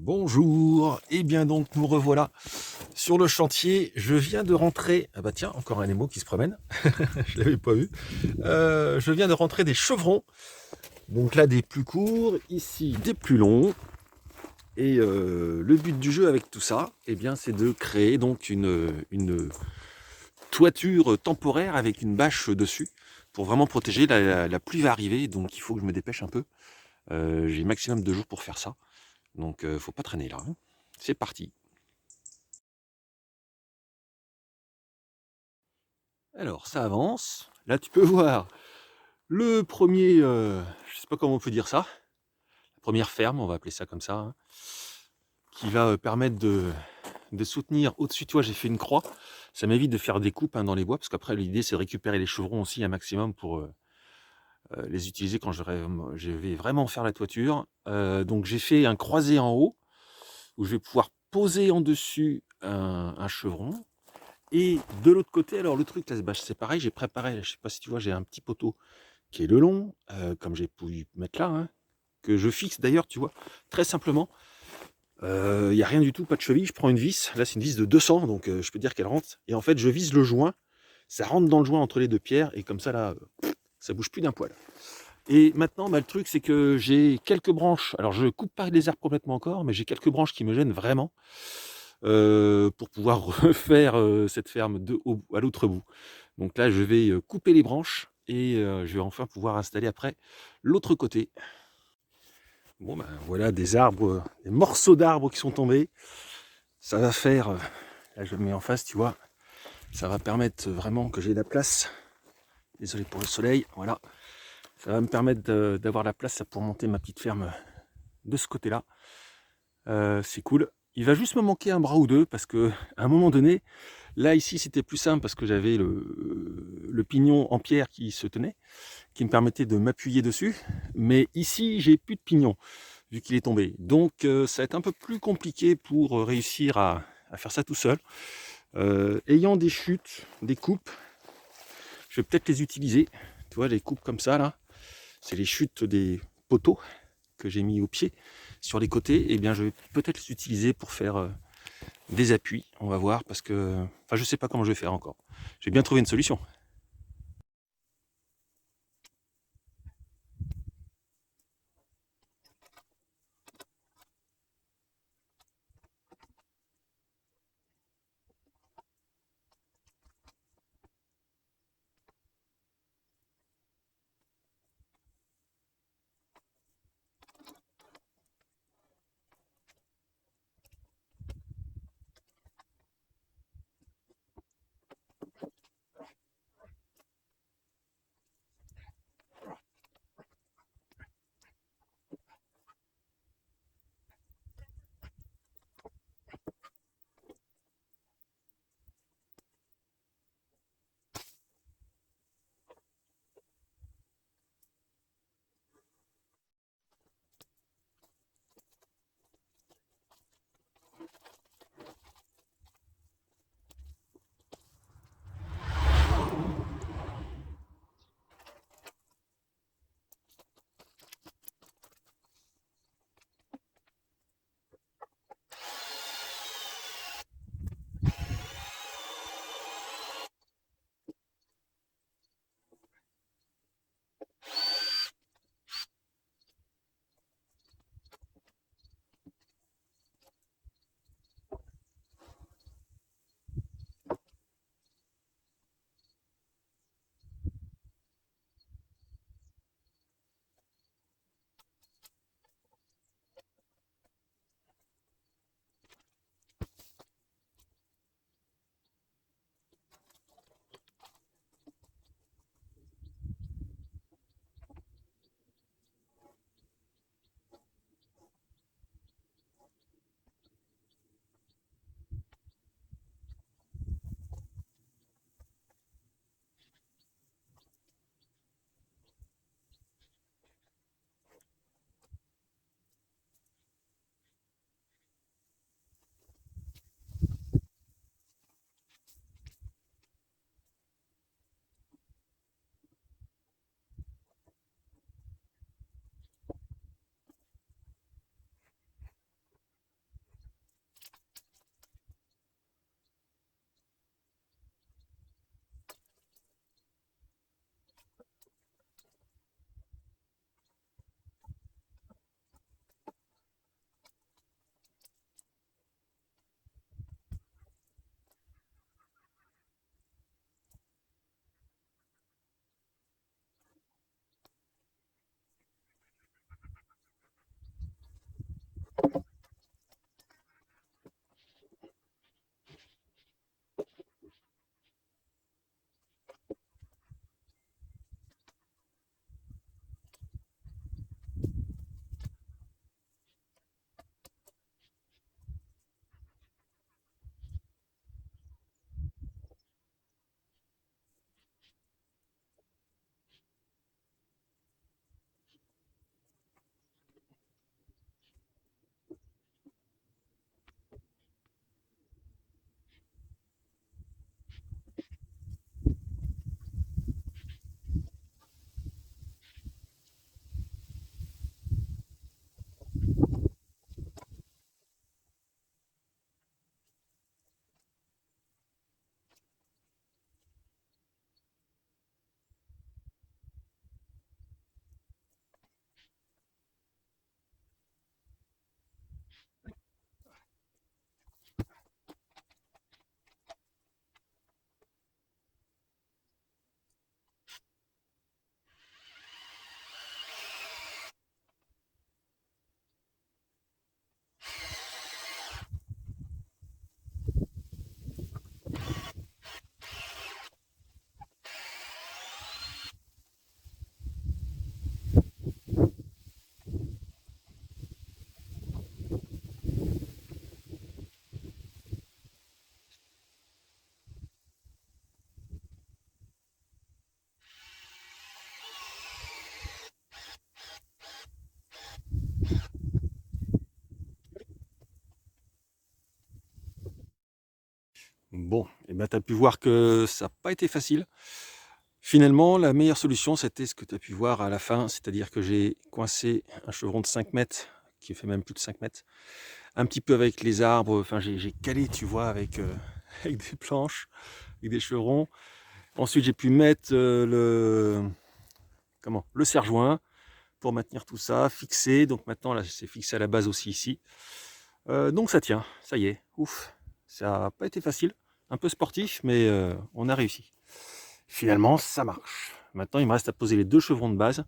Bonjour, et bien donc nous revoilà sur le chantier. Je viens de rentrer, ah bah tiens, encore un émo qui se promène, je l'avais pas vu. Je viens de rentrer des chevrons, donc là des plus courts, ici des plus longs. Et le but du jeu avec tout ça, eh bien, c'est de créer donc une toiture temporaire avec une bâche dessus pour vraiment protéger. La pluie va arriver, donc il faut que je me dépêche un peu. J'ai maximum 2 jours pour faire ça, donc faut pas traîner là, hein. C'est parti. Alors, ça avance. Là, tu peux voir le premier, je sais pas comment on peut dire ça, la première ferme, on va appeler ça comme ça, hein, qui va permettre de soutenir au-dessus. Tu vois, j'ai fait une croix. Ça m'évite de faire des coupes, hein, dans les bois, parce qu'après, l'idée, c'est de récupérer les chevrons aussi un maximum pour les utiliser quand je vais vraiment faire la toiture. Donc, j'ai fait un croisé en haut, où je vais pouvoir poser en dessus un chevron. Et de l'autre côté, alors le truc, là, bah, c'est pareil, j'ai préparé, je sais pas si tu vois, j'ai un petit poteau qui est le long, comme j'ai pu mettre là, hein, que je fixe d'ailleurs, tu vois, très simplement. Il n'y a rien du tout, pas de cheville, je prends une vis, là c'est une vis de 200, donc je peux dire qu'elle rentre, et en fait je vise le joint, ça rentre dans le joint entre les deux pierres, et comme ça là, ça bouge plus d'un poil. Et maintenant, bah, le truc c'est que j'ai quelques branches, alors je coupe pas les arbres complètement encore, mais j'ai quelques branches qui me gênent vraiment, pour pouvoir refaire cette ferme à l'autre bout. Donc là je vais couper les branches, et je vais enfin pouvoir installer après l'autre côté. Bon ben voilà des arbres, des morceaux d'arbres qui sont tombés. Ça va faire, là je le mets en face, tu vois, ça va permettre vraiment que j'ai la place. Désolé pour le soleil, voilà. Ça va me permettre d'avoir la place pour monter ma petite ferme de ce côté-là. C'est cool. Il va juste me manquer un bras ou deux parce que à un moment donné, là ici c'était plus simple parce que j'avais le pignon en pierre qui se tenait, qui me permettait de m'appuyer dessus. Mais ici j'ai plus de pignon, vu qu'il est tombé. Donc ça va être un peu plus compliqué pour réussir à faire ça tout seul. Ayant des chutes, des coupes, je vais peut-être les utiliser. Tu vois, les coupes comme ça, là, c'est les chutes des poteaux que j'ai mis au pied sur les côtés. Et bien, je vais peut-être les utiliser pour faire des appuis. On va voir, parce que... Enfin, je sais pas comment je vais faire encore. J'ai bien trouvé une solution. Bon, et ben tu as pu voir que ça n'a pas été facile. Finalement, la meilleure solution, c'était ce que tu as pu voir à la fin, c'est-à-dire que j'ai coincé un chevron de 5 mètres, qui fait même plus de 5 mètres, un petit peu avec les arbres, enfin j'ai calé, tu vois, avec, avec des planches, avec des chevrons. Ensuite, j'ai pu mettre le serre-joint pour maintenir tout ça, fixé. Donc maintenant, là, c'est fixé à la base aussi ici. Donc ça tient, ça y est, ouf. Ça n'a pas été facile, un peu sportif, mais on a réussi. Finalement, ça marche. Maintenant, il me reste à poser les 2 chevrons de base.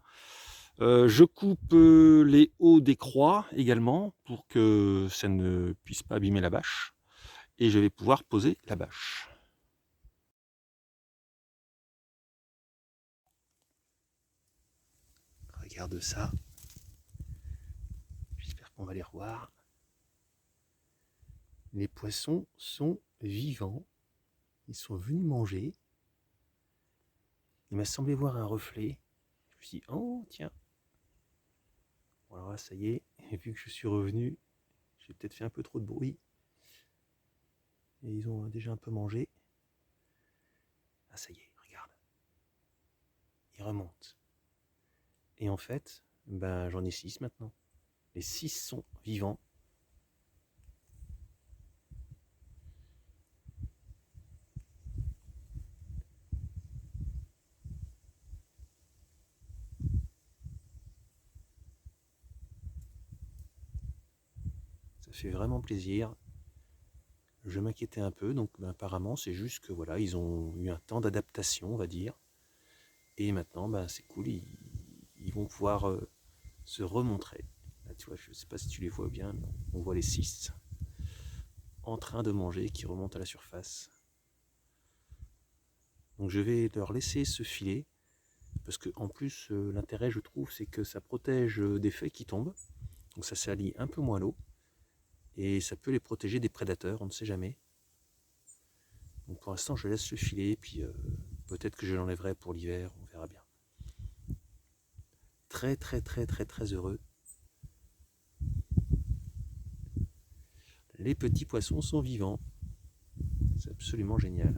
Je coupe les hauts des croix également pour que ça ne puisse pas abîmer la bâche. Et je vais pouvoir poser la bâche. Regarde ça. J'espère qu'on va les revoir. Les poissons sont vivants. Ils sont venus manger. Il m'a semblé voir un reflet. Je me suis dit, oh tiens. Bon, alors là, ça y est. Et vu que je suis revenu, j'ai peut-être fait un peu trop de bruit. Et ils ont déjà un peu mangé. Ah ça y est, regarde. Ils remontent. Et en fait, ben, j'en ai 6 maintenant. Les 6 sont vivants. Ça fait vraiment plaisir. Je m'inquiétais un peu, donc ben, apparemment c'est juste que voilà, ils ont eu un temps d'adaptation, on va dire. Et maintenant, ben, c'est cool, ils vont pouvoir se remontrer. Là, tu vois, je ne sais pas si tu les vois bien, mais on voit les 6 en train de manger qui remontent à la surface. Donc je vais leur laisser se filer, parce que en plus l'intérêt je trouve c'est que ça protège des feuilles qui tombent, donc ça salit un peu moins l'eau, et ça peut les protéger des prédateurs, on ne sait jamais. Donc pour l'instant je laisse le filer, puis peut-être que je l'enlèverai pour l'hiver, on verra bien. Très très très très très heureux. Les petits poissons sont vivants. C'est absolument génial.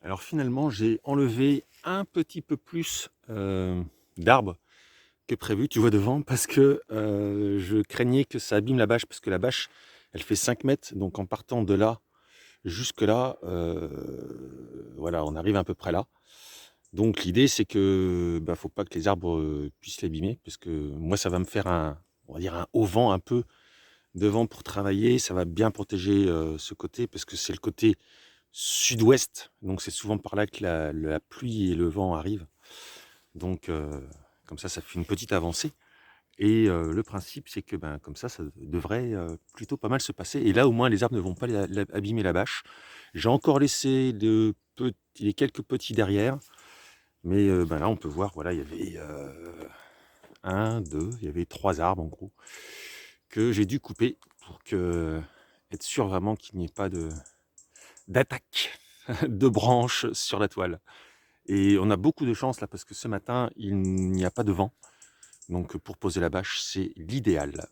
Alors finalement, j'ai enlevé un petit peu plus d'arbres que prévu, tu vois devant, parce que je craignais que ça abîme la bâche, parce que la bâche, elle fait 5 mètres, donc en partant de là jusque là, voilà, on arrive à peu près là. Donc l'idée c'est que faut pas que les arbres puissent l'abîmer, parce que moi ça va me faire on va dire un auvent un peu devant pour travailler. Ça va bien protéger ce côté parce que c'est le côté sud-ouest. Donc c'est souvent par là que la pluie et le vent arrivent. Donc comme ça fait une petite avancée. Et le principe, c'est que comme ça devrait plutôt pas mal se passer. Et là, au moins, les arbres ne vont pas abîmer la bâche. J'ai encore laissé les quelques petits derrière. Mais là, on peut voir, voilà, il y avait un, deux, il y avait 3 arbres en gros, que j'ai dû couper pour être sûr vraiment qu'il n'y ait pas d'attaque de branches sur la toile. Et on a beaucoup de chance là parce que ce matin, il n'y a pas de vent. Donc pour poser la bâche, c'est l'idéal.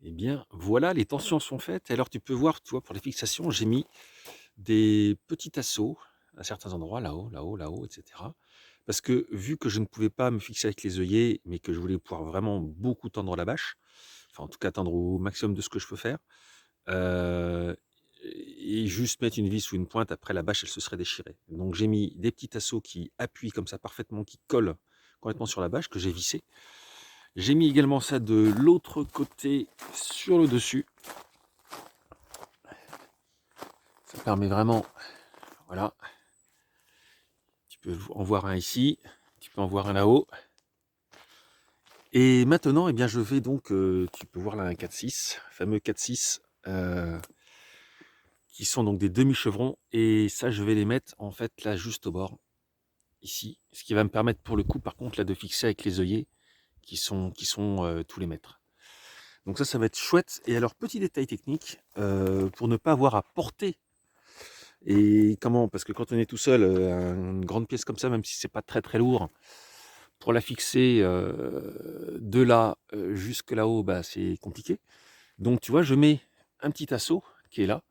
Eh bien, voilà, les tensions sont faites. Alors, tu peux voir, tu vois, pour les fixations, j'ai mis des petits tasseaux à certains endroits, là-haut, là-haut, là-haut, etc. Parce que vu que je ne pouvais pas me fixer avec les œillets, mais que je voulais pouvoir vraiment beaucoup tendre la bâche, enfin en tout cas tendre au maximum de ce que je peux faire, et juste mettre une vis ou une pointe, après la bâche elle se serait déchirée. Donc j'ai mis des petits tasseaux qui appuient comme ça parfaitement, qui collent complètement sur la bâche, que j'ai vissé. J'ai mis également ça de l'autre côté sur le dessus. Ça permet vraiment, voilà, tu peux en voir un ici, tu peux en voir un là-haut. Et maintenant, eh bien, je vais donc, tu peux voir là un 4-6, fameux 4-6, qui sont donc des demi-chevrons. Et ça, je vais les mettre en fait là juste au bord, ici. Ce qui va me permettre pour le coup, par contre, là de fixer avec les œillets qui sont tous les mètres. Donc ça va être chouette. Et alors, petit détail technique, pour ne pas avoir à porter. Et comment? Parce que quand on est tout seul, une grande pièce comme ça, même si c'est pas très très lourd, pour la fixer de là jusque là-haut, bah, c'est compliqué. Donc tu vois, je mets un petit assaut qui est là.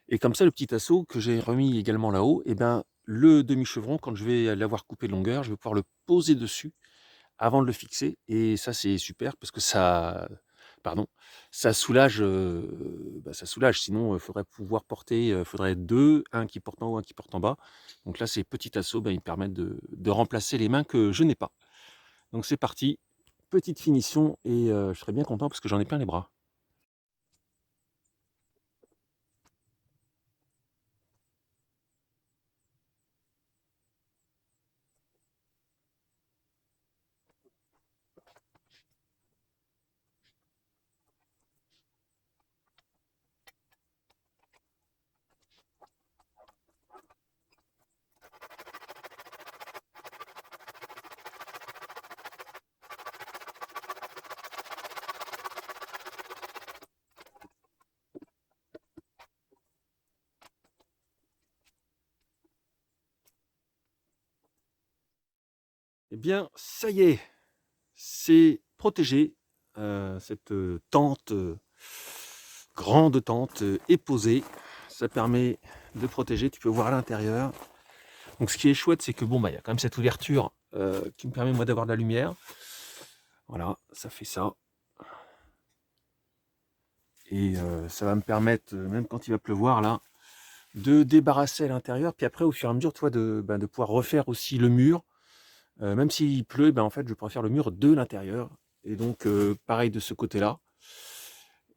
Et comme ça, le petit assaut que j'ai remis également là-haut, et ben, le demi-chevron, quand je vais l'avoir coupé de longueur, je vais pouvoir le poser dessus avant de le fixer. Et ça, c'est super parce que ça, pardon, ça soulage, ça soulage. Sinon, il faudrait pouvoir porter, faudrait deux, un qui porte en haut, un qui porte en bas. Donc là, ces petits assauts, ben, ils permettent de remplacer les mains que je n'ai pas. Donc c'est parti, petite finition et je serais bien content parce que j'en ai plein les bras. Eh bien, ça y est, c'est protégé. Cette tente, grande tente, est posée. Ça permet de protéger. Tu peux voir à l'intérieur. Donc, ce qui est chouette, c'est que bon, bah, il y a quand même cette ouverture qui me permet moi d'avoir de la lumière. Voilà, ça fait ça. Et ça va me permettre, même quand il va pleuvoir là, de débarrasser à l'intérieur. Puis après, au fur et à mesure, tu vois, de pouvoir refaire aussi le mur. Même s'il pleut, ben en fait, je pourrais faire le mur de l'intérieur. Et donc, pareil de ce côté-là.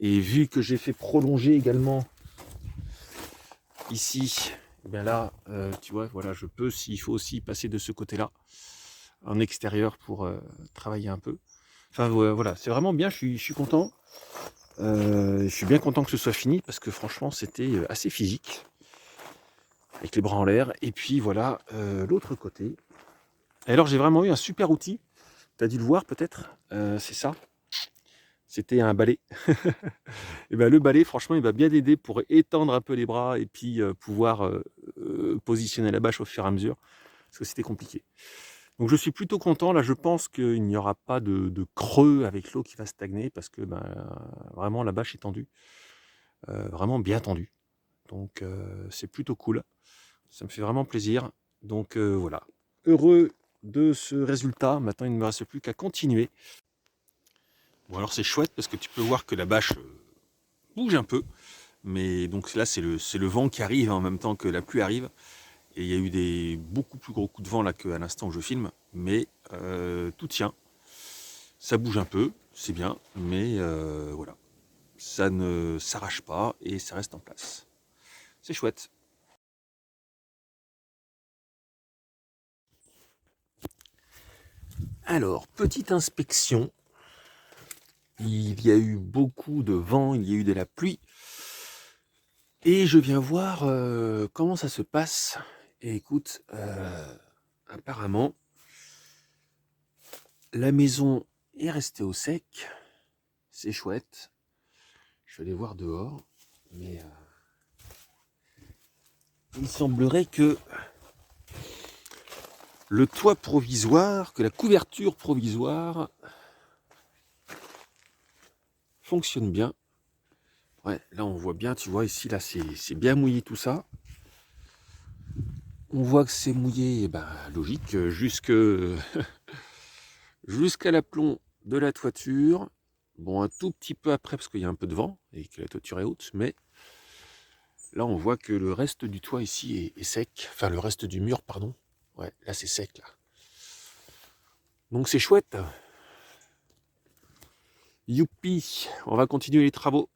Et vu que j'ai fait prolonger également ici, bien là, tu vois, voilà, je peux, s'il faut aussi passer de ce côté-là, en extérieur pour travailler un peu. Enfin, voilà, c'est vraiment bien, je suis content. Je suis bien content que ce soit fini parce que franchement, c'était assez physique, avec les bras en l'air. Et puis voilà, l'autre côté. Et alors, j'ai vraiment eu un super outil. Tu as dû le voir peut-être, c'est ça. C'était un balai. Et ben, le balai, franchement, il va bien aider pour étendre un peu les bras et puis pouvoir positionner la bâche au fur et à mesure, parce que c'était compliqué. Donc je suis plutôt content. Là, je pense qu'il n'y aura pas de creux avec l'eau qui va stagner, parce que ben, vraiment la bâche est tendue, vraiment bien tendue. Donc c'est plutôt cool. Ça me fait vraiment plaisir. Donc voilà. Heureux de ce résultat. Maintenant, il ne me reste plus qu'à continuer. Bon, alors c'est chouette parce que tu peux voir que la bâche bouge un peu. Mais donc là, c'est le vent qui arrive en même temps que la pluie arrive. Et il y a eu des beaucoup plus gros coups de vent là qu'à l'instant où je filme. Mais tout tient. Ça bouge un peu, c'est bien. Mais voilà. Ça ne s'arrache pas et ça reste en place. C'est chouette. Alors, petite inspection. Il y a eu beaucoup de vent, il y a eu de la pluie. Et je viens voir comment ça se passe. Et écoute, apparemment, la maison est restée au sec. C'est chouette. Je vais aller voir dehors. Mais il semblerait que le toit provisoire, que la couverture provisoire fonctionne bien. Ouais, là on voit bien, tu vois, ici, là, c'est bien mouillé tout ça. On voit que c'est mouillé, ben, logique, jusqu'à l'aplomb de la toiture. Bon, un tout petit peu après, parce qu'il y a un peu de vent, et que la toiture est haute, mais là on voit que le reste du toit ici est sec. Enfin, le reste du mur, pardon. Ouais, là c'est sec, là. Donc c'est chouette. Youpi, on va continuer les travaux.